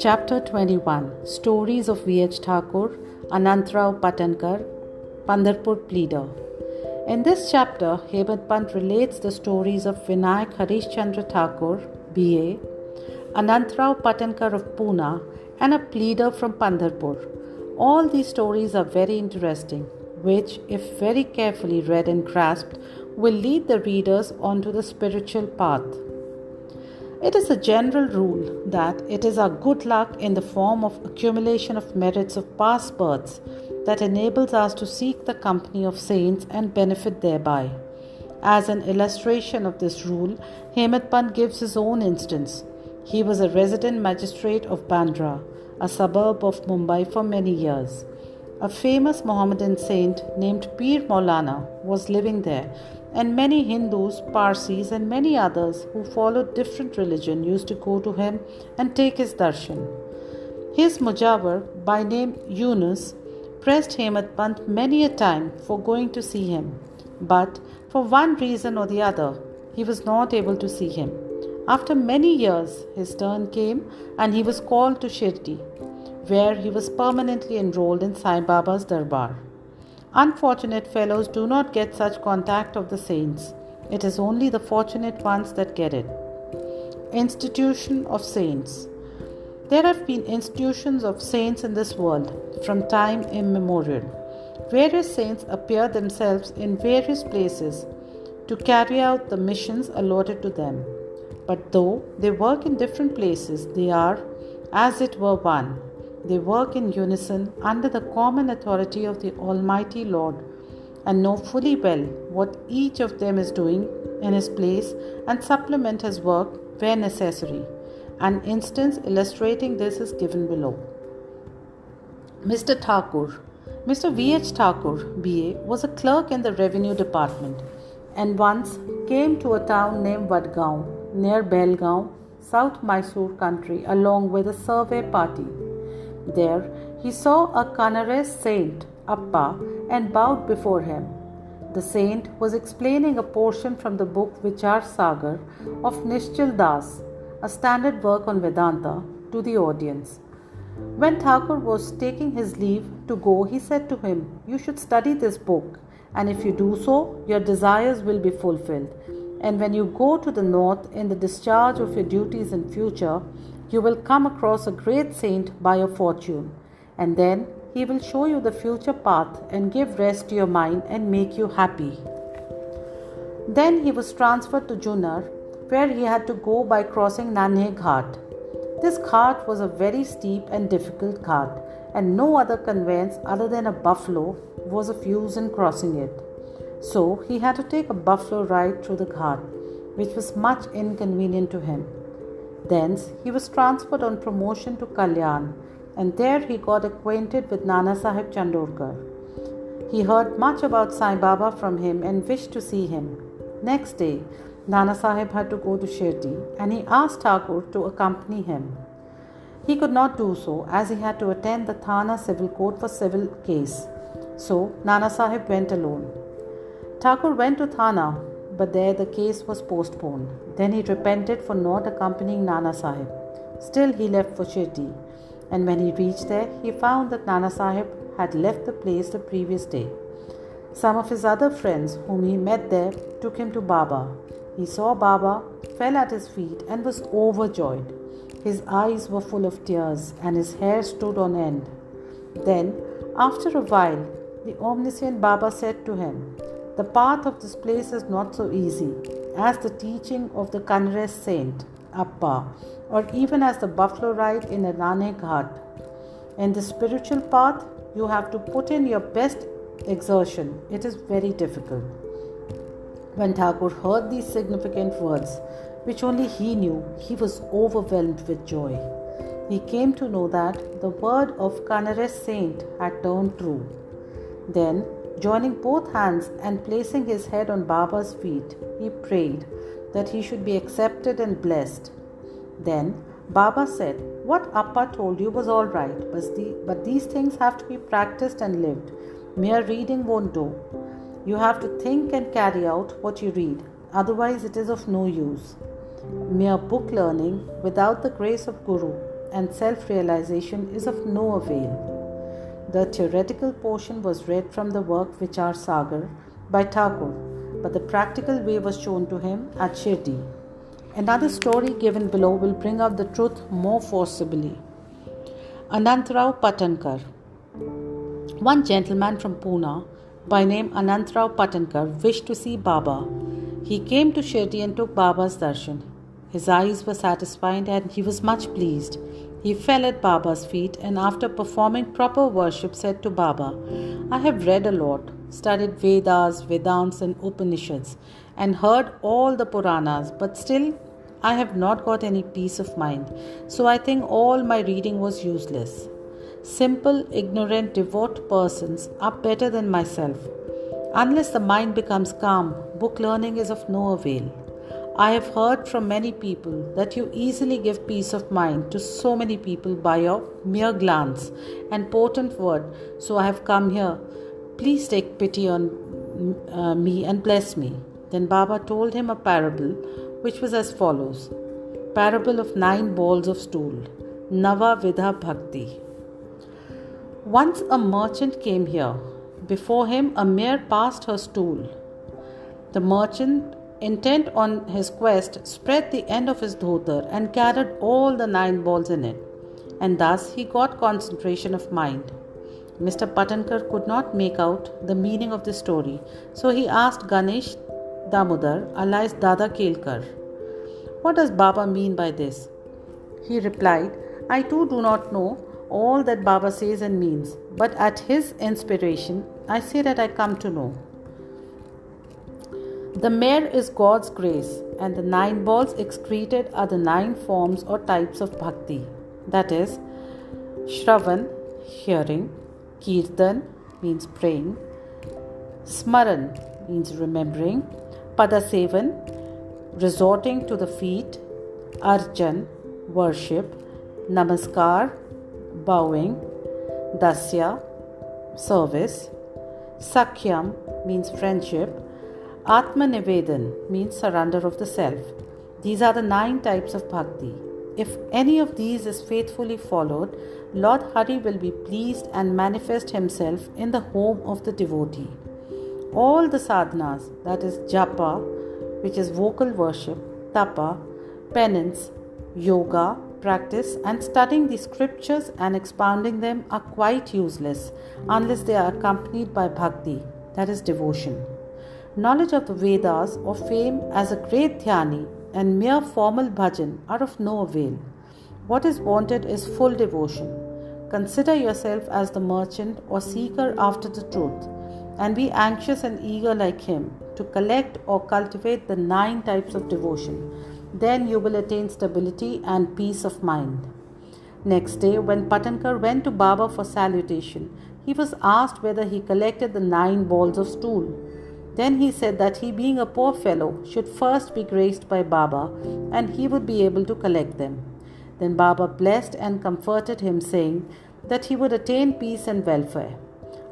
Chapter 21 Stories of V.H. Thakur, Anantrao Patankar, Pandharpur Pleader. In this chapter, Hemant Pant relates the stories of Vinayak Harishchandra Thakur, B.A., Anantrao Patankar of Pune, and a pleader from Pandharpur. All these stories are very interesting, which, if very carefully read and grasped, will lead the readers onto the spiritual path. It is a general rule that it is our good luck in the form of accumulation of merits of past births that enables us to seek the company of saints and benefit thereby. As an illustration of this rule, Hemant Pant gives his own instance. He was a resident magistrate of Bandra, a suburb of Mumbai, for many years. A famous Mohammedan saint named Pir Maulana was living there, and many Hindus, Parsis, and many others who followed different religion used to go to him and take his darshan. His Mujawar, by name Yunus, pressed Hemant Pant many a time for going to see him, but for one reason or the other, he was not able to see him. After many years, his turn came and he was called to Shirdi, where he was permanently enrolled in Sai Baba's Darbar. Unfortunate fellows do not get such contact of the saints. It is only the fortunate ones that get it. Institution of Saints. There have been institutions of saints in this world from time immemorial. Various saints appear themselves in various places to carry out the missions allotted to them. But though they work in different places, they are, as it were, one. They work in unison under the common authority of the Almighty Lord and know fully well what each of them is doing in his place and supplement his work where necessary. An instance illustrating this is given below. Mr. Thakur. Mr. V.H. Thakur, B.A., was a clerk in the revenue department and once came to a town named Vadgaon near Belgaon, South Mysore country, along with a survey party. There he saw a Kannada saint, Appa, and bowed before him. The saint was explaining a portion from the book Vichar Sagar of Nischal Das, a standard work on Vedanta, to the audience. When Thakur was taking his leave to go, he said to him, "You should study this book, and if you do so, your desires will be fulfilled. And when you go to the north in the discharge of your duties in future, you will come across a great saint by your fortune, and then he will show you the future path and give rest to your mind and make you happy." Then he was transferred to Junnar, where he had to go by crossing Nanhe Ghat. This ghat was a very steep and difficult ghat, and no other conveyance other than a buffalo was of use in crossing it. So he had to take a buffalo ride through the ghat, which was much inconvenient to him. Thence he was transferred on promotion to Kalyan, and there he got acquainted with Nana Sahib Chandorkar. He heard much about Sai Baba from him and wished to see him. Next day, Nana Sahib had to go to Shirdi, and he asked Thakur to accompany him. He could not do so as he had to attend the Thana civil court for civil case. So Nana Sahib went alone. Thakur went to Thana, but there the case was postponed. Then he repented for not accompanying Nana Sahib. Still he left for Shirdi, and when he reached there, he found that Nana Sahib had left the place the previous day. Some of his other friends whom he met there took him to Baba. He saw Baba, fell at his feet and was overjoyed. His eyes were full of tears and his hair stood on end. Then, after a while, the omniscient Baba said to him, "The path of this place is not so easy as the teaching of the Kannada saint, Appa, or even as the buffalo ride in a Nanhe Ghat. In the spiritual path, you have to put in your best exertion. It is very difficult." When Thakur heard these significant words, which only he knew, he was overwhelmed with joy. He came to know that the word of Kannada saint had turned true. Then, joining both hands and placing his head on Baba's feet, he prayed that he should be accepted and blessed. Then Baba said, "What Appa told you was all right, but these things have to be practiced and lived. Mere reading won't do. You have to think and carry out what you read, otherwise it is of no use. Mere book learning without the grace of Guru and self-realization is of no avail. The theoretical portion was read from the work Vichar Sagar by Thakur, but the practical way was shown to him at Shirdi. Another story given below will bring out the truth more forcibly. Anantrao Patankar. One gentleman from Pune by name Anantrao Patankar wished to see Baba. He came to Shirdi and took Baba's darshan. His eyes were satisfied and he was much pleased. He fell at Baba's feet and after performing proper worship said to Baba, I have read a lot, studied Vedas, Vedants and Upanishads and heard all the Puranas, but still I have not got any peace of mind. So I think all my reading was useless. Simple, ignorant, devout persons are better than myself. Unless the mind becomes calm, book learning is of no avail. I have heard from many people that you easily give peace of mind to so many people by your mere glance and potent word, so I have come here. Please take pity on me and bless me. Then Baba told him a parable which was as follows. Parable of 9 balls of stool. Nava Vidha Bhakti. Once a merchant came here. Before him a mare passed her stool. The merchant, intent on his quest, spread the end of his dhotar and carried all the 9 balls in it. And thus he got concentration of mind. Mr. Patankar could not make out the meaning of the story, so he asked Ganesh Damodar, alias Dada Kelkar, what does Baba mean by this? He replied, I too do not know all that Baba says and means, but at his inspiration, I say that I come to know. The mare is God's grace, and the 9 balls excreted are the 9 forms or types of bhakti. That is, Shravan, hearing, Kirtan means praying, Smaran means remembering, Padasevan, resorting to the feet, Arjan, worship, Namaskar, bowing, Dasya, service, Sakhyam means friendship, Atma Nivedan means surrender of the self. These are the 9 types of bhakti. If any of these is faithfully followed, Lord Hari will be pleased and manifest himself in the home of the devotee. All the sadhanas, that is japa, which is vocal worship, tapa, penance, yoga, practice and studying the scriptures and expounding them are quite useless unless they are accompanied by bhakti, that is devotion. Knowledge of the Vedas or fame as a great dhyani and mere formal bhajan are of no avail. What is wanted is full devotion. Consider yourself as the merchant or seeker after the truth and be anxious and eager like him to collect or cultivate the 9 types of devotion. Then you will attain stability and peace of mind. Next day, when Patankar went to Baba for salutation, he was asked whether he collected the 9 balls of stool. Then he said that he, being a poor fellow, should first be graced by Baba and he would be able to collect them. Then Baba blessed and comforted him, saying that he would attain peace and welfare.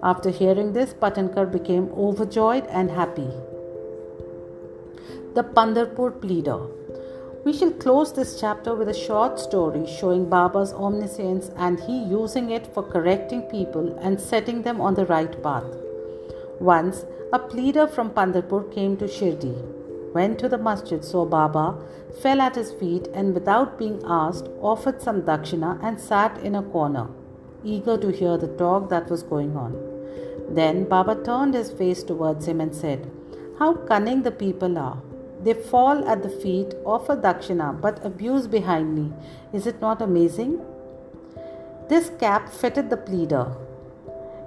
After hearing this, Patankar became overjoyed and happy. The Pandharpur Pleader. We shall close this chapter with a short story showing Baba's omniscience and he using it for correcting people and setting them on the right path. Once, a pleader from Pandharpur came to Shirdi, went to the masjid, saw Baba, fell at his feet and without being asked, offered some dakshina and sat in a corner, eager to hear the talk that was going on. Then Baba turned his face towards him and said, How cunning the people are! They fall at the feet, offer dakshina, but abuse behind me. Is it not amazing? This cap fitted the pleader,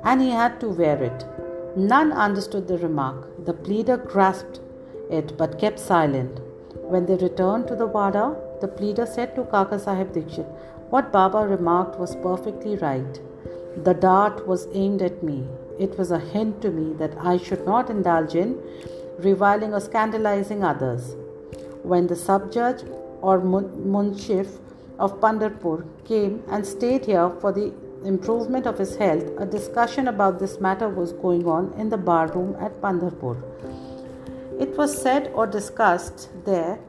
and he had to wear it. None understood the remark. The pleader grasped it, but kept silent. When they returned to the Wada, the pleader said to Kaka Sahib Dikshit, What Baba remarked was perfectly right. The dart was aimed at me. It was a hint to me that I should not indulge in reviling or scandalizing others. When the sub-judge or munshif of Pandharpur came and stayed here for the improvement of his health, a discussion about this matter was going on in the bar room at Pandharpur. It was said or discussed there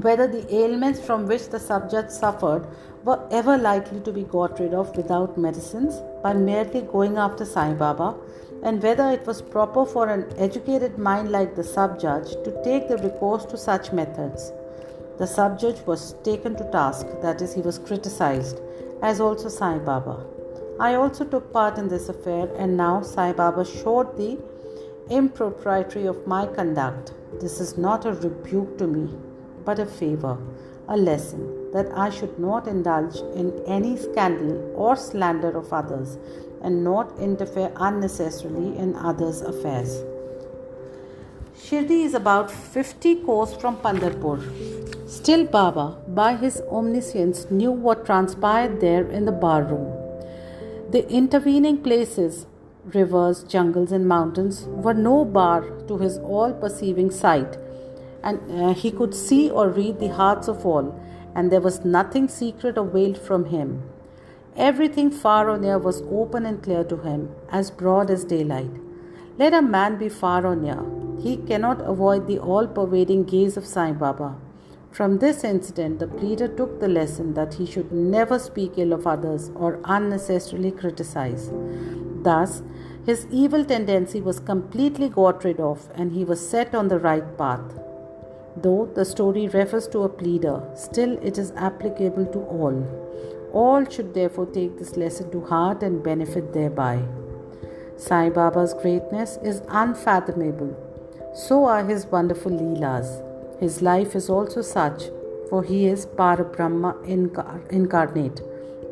whether the ailments from which the subject suffered were ever likely to be got rid of without medicines by merely going after Sai Baba, and whether it was proper for an educated mind like the sub-judge to take the recourse to such methods. The sub-judge was taken to task, that is, he was criticized, as also Sai Baba. I also took part in this affair, and now Sai Baba showed the impropriety of my conduct. This is not a rebuke to me, but a favor, a lesson that I should not indulge in any scandal or slander of others, and not interfere unnecessarily in others' affairs. Shirdi is about 50 kos from Pandharpur. Still Baba, by his omniscience, knew what transpired there in the bar room. The intervening places, rivers, jungles and mountains, were no bar to his all-perceiving sight, and he could see or read the hearts of all, and there was nothing secret or veiled from him. Everything far or near was open and clear to him, as broad as daylight. Let a man be far or near, he cannot avoid the all-pervading gaze of Sai Baba. From this incident, the pleader took the lesson that he should never speak ill of others or unnecessarily criticize. Thus, his evil tendency was completely got rid of, and he was set on the right path. Though the story refers to a pleader, still it is applicable to all. All should therefore take this lesson to heart and benefit thereby. Sai Baba's greatness is unfathomable. So are his wonderful Leelas. His life is also such, for he is Parabrahma incarnate.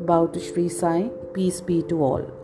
Bow to Shri Sai, peace be to all.